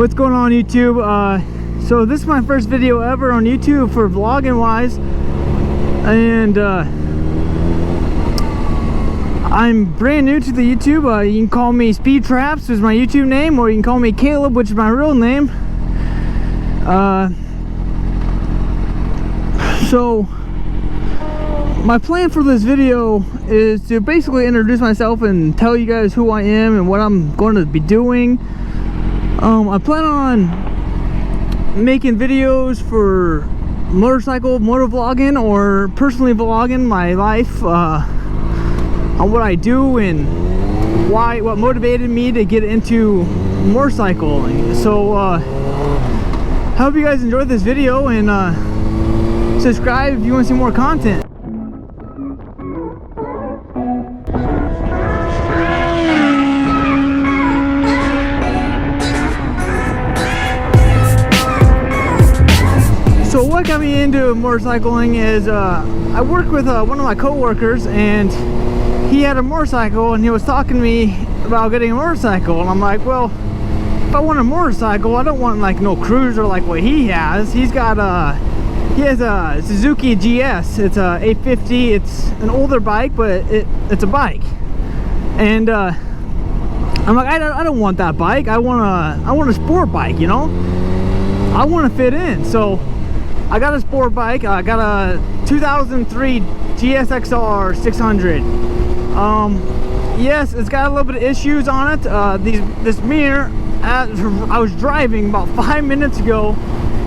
What's going on, YouTube? So this is my first video ever on YouTube for vlogging wise, and I'm brand new to the YouTube. You can call me Speed Traps, which is my YouTube name, or you can call me Caleb, which is my real name. So my plan for this video is to basically introduce myself and tell you guys who I am and what I'm going to be doing. I plan on making videos for motovlogging or personally vlogging my life, on what I do and what motivated me to get into motorcycling. So I hope you guys enjoyed this video, and subscribe if you want to see more content. So what got me into motorcycling is I work with one of my co-workers, and he had a motorcycle and he was talking to me about getting a motorcycle, and I'm like, well, if I want a motorcycle, I don't want like no cruiser like what he has. He has a Suzuki GS. It's a 850. It's an older bike, but it's a bike. And I'm like, I don't want that bike. I want a sport bike, you know. I want to fit in. So I got a sport bike. I got a 2003 GSXR 600. Yes, it's got a little bit of issues on it. This mirror, I was driving about 5 minutes ago,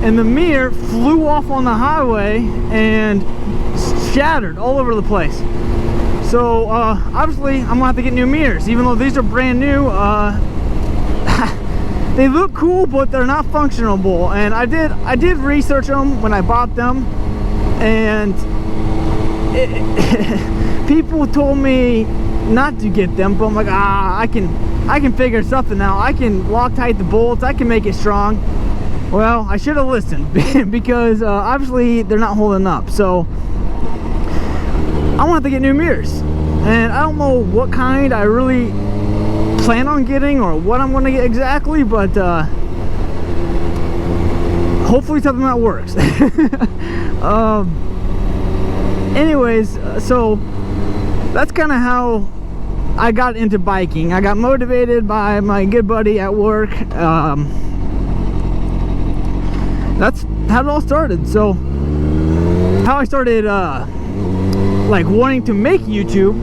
and the mirror flew off on the highway and shattered all over the place. So obviously I'm gonna have to get new mirrors, even though these are brand new. They look cool, but they're not functionable. And I did research them when I bought them, and people told me not to get them, but I'm like, I can figure something out. I can Loctite the bolts, I can make it strong. Well, I should have listened because obviously they're not holding up. So I want to get new mirrors, and I don't know what kind I really plan on getting or what I'm going to get exactly, but hopefully something that works. Anyways, so that's kind of how I got into biking. I got motivated by my good buddy at work. That's how it all started. So how I started like wanting to make YouTube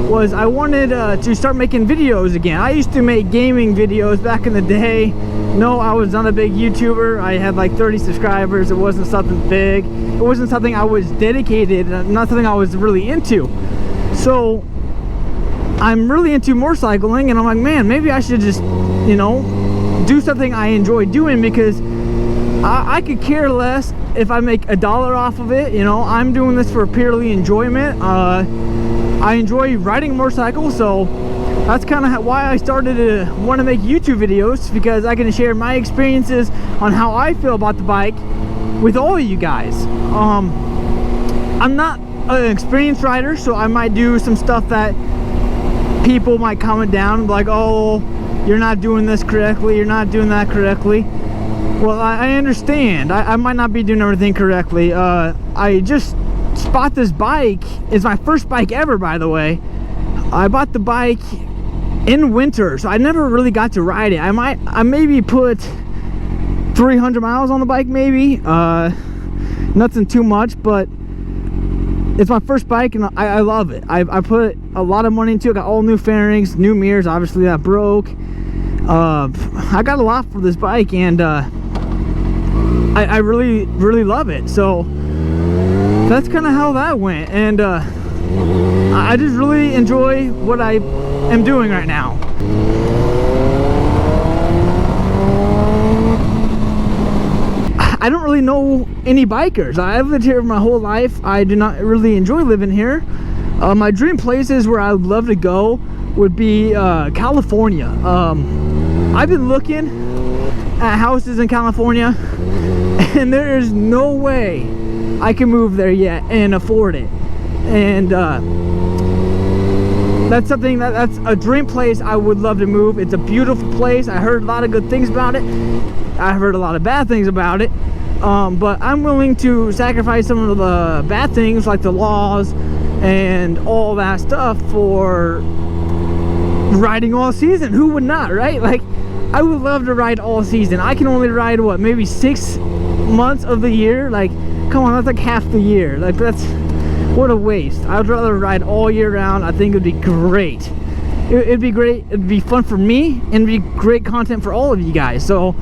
was I wanted to start making videos again. I used to make gaming videos back in the day. No, I was not a big YouTuber. I had like 30 subscribers. It wasn't something big. It wasn't something I was dedicated, not something I was really into. So I'm really into motorcycling, and I'm like, man, maybe I should just, you know, do something I enjoy doing, because I could care less if I make $1 off of it. You know, I'm doing this for purely enjoyment. I enjoy riding motorcycles, so that's kind of why I started to want to make YouTube videos, because I can share my experiences on how I feel about the bike with all of you guys. I'm not an experienced rider, so I might do some stuff that people might comment down like, oh, you're not doing this correctly, you're not doing that correctly. Well, I understand. I might not be doing everything correctly. I just bought this bike. It's my first bike ever, by the way. I bought the bike in winter, so I never really got to ride it. I maybe put 300 miles on the bike, maybe. Nothing too much, but it's my first bike, and I love it. I put a lot of money into it. Got all new fairings, new mirrors, obviously that broke. I got a lot for this bike, and I really love it. So that's kind of how that went, and I just really enjoy what I am doing right now. I don't really know any bikers. I've lived here my whole life. I do not really enjoy living here. My dream places where I would love to go would be California. I've been looking at houses in California, and there is no way I can move there yet and afford it. And that's something that's a dream place I would love to move. It's a beautiful place. I heard a lot of good things about it. I heard a lot of bad things about it. But I'm willing to sacrifice some of the bad things, like the laws and all that stuff, for riding all season. Who would not, right? Like, I would love to ride all season. I can only ride, what, maybe 6 months of the year? Like, come on, that's like half the year. Like, that's, what a waste. I would rather ride all year round. I think it would be great. It'd be great. It'd be fun for me, and it'd be great content for all of you guys. So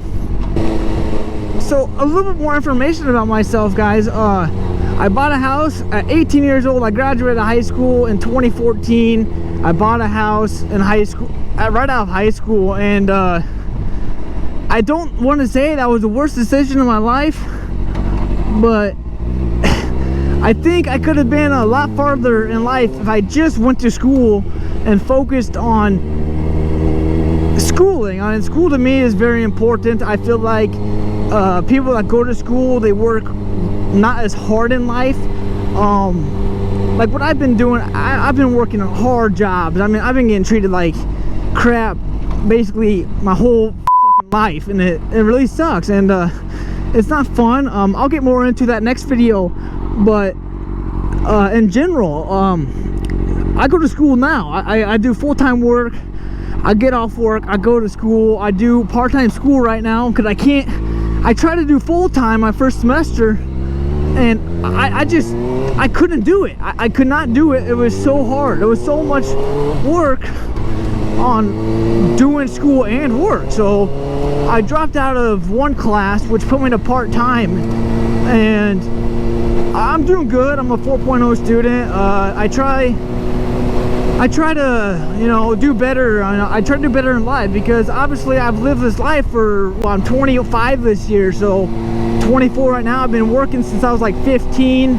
a little bit more information about myself, guys. I bought a house at 18 years old. I graduated high school in 2014. I bought a house in high school, right out of high school, and I don't want to say that was the worst decision of my life, but I think I could have been a lot farther in life if I just went to school and focused on schooling. I mean, school to me is very important. I feel like people that go to school, they work not as hard in life. Like what I've been doing, I've been working hard jobs. I mean, I've been getting treated like crap basically my whole fucking life, and it really sucks, and it's not fun. I'll get more into that next video, but in general, I go to school now. I do full-time work. I get off work, I go to school. I do part-time school right now because I tried to do full-time my first semester, and I couldn't do it. I could not do it. It was so hard. There was so much work on doing school and work. So I dropped out of one class, which put me to part-time, and I'm doing good. I'm a 4.0 student. I try to, you know, do better. I try to do better in life, because obviously I've lived this life for, well, I'm 25 this year, so 24 right now. I've been working since I was like 15.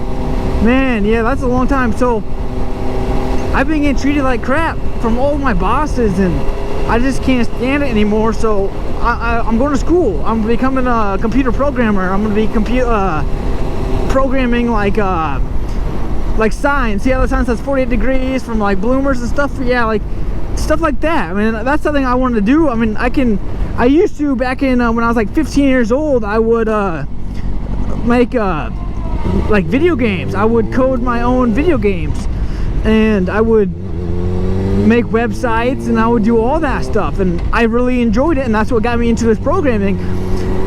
Man, yeah, that's a long time. So I've been getting treated like crap from all of my bosses, and I just can't stand it anymore. So I'm going to school. I'm becoming a computer programmer. I'm going to be programming like signs. See how the sign says 48 degrees from like bloomers and stuff? Yeah, like stuff like that. I mean, that's something I wanted to do. I mean, I used to, back in when I was like 15 years old, I would make like video games. I would code my own video games, and I would make websites, and I would do all that stuff, and I really enjoyed it, and that's what got me into this programming.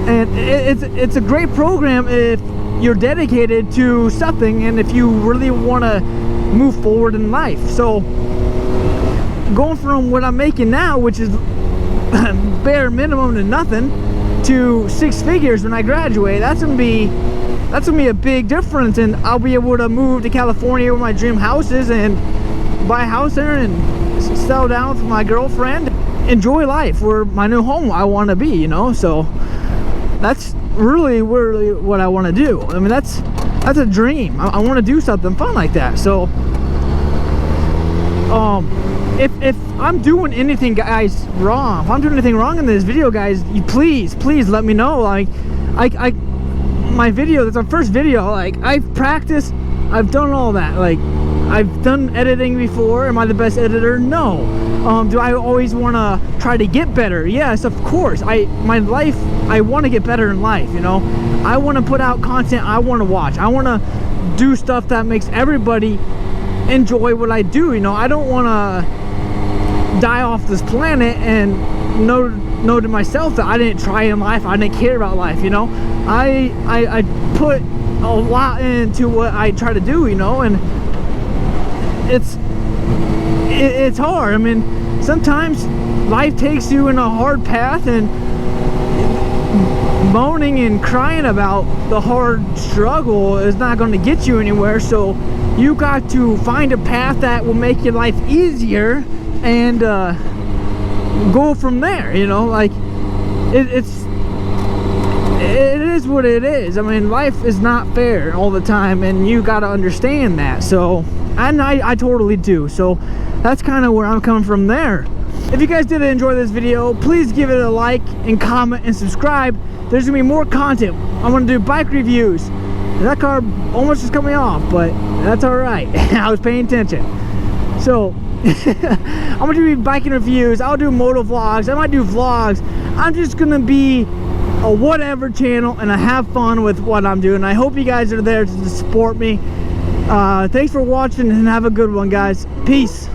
And it's a great program if you're dedicated to something, and if you really want to move forward in life. So going from what I'm making now, which is bare minimum to nothing, to 6 figures when I graduate, that's gonna be a big difference. And I'll be able to move to California where my dream house is, and buy a house there and settle down with my girlfriend, enjoy life where my new home I want to be, you know. So that's really what I want to do. I mean, that's a dream. I want to do something fun like that. So if I'm doing anything, guys, wrong, if I'm doing anything wrong in this video, guys, you please let me know. Like my video, that's our first video, like I've practiced, I've done all that, like I've done editing before. Am I the best editor? No. Do I always want to try to get better? Yes, of course. I want to get better in life, you know. I want to put out content I want to watch. I want to do stuff that makes everybody enjoy what I do, you know. I don't want to die off this planet and know to myself that I didn't try in life, I didn't care about life, you know. I put a lot into what I try to do, you know, and it's hard. I mean, sometimes life takes you in a hard path, and moaning and crying about the hard struggle is not going to get you anywhere. So you got to find a path that will make your life easier, and go from there, you know. Like it is what it is. I mean, life is not fair all the time, and you got to understand that. So, and I totally do. So that's kind of where I'm coming from there. If you guys did enjoy this video, please give it a like and comment and subscribe. There's gonna be more content. I'm gonna do bike reviews. That car almost just cut me off, but that's all right. I was paying attention. So I'm gonna do biking reviews. I'll do moto vlogs. I might do vlogs. I'm just gonna be a whatever channel, and I have fun with what I'm doing. I hope you guys are there to support me. Thanks for watching, and have a good one, guys. Peace.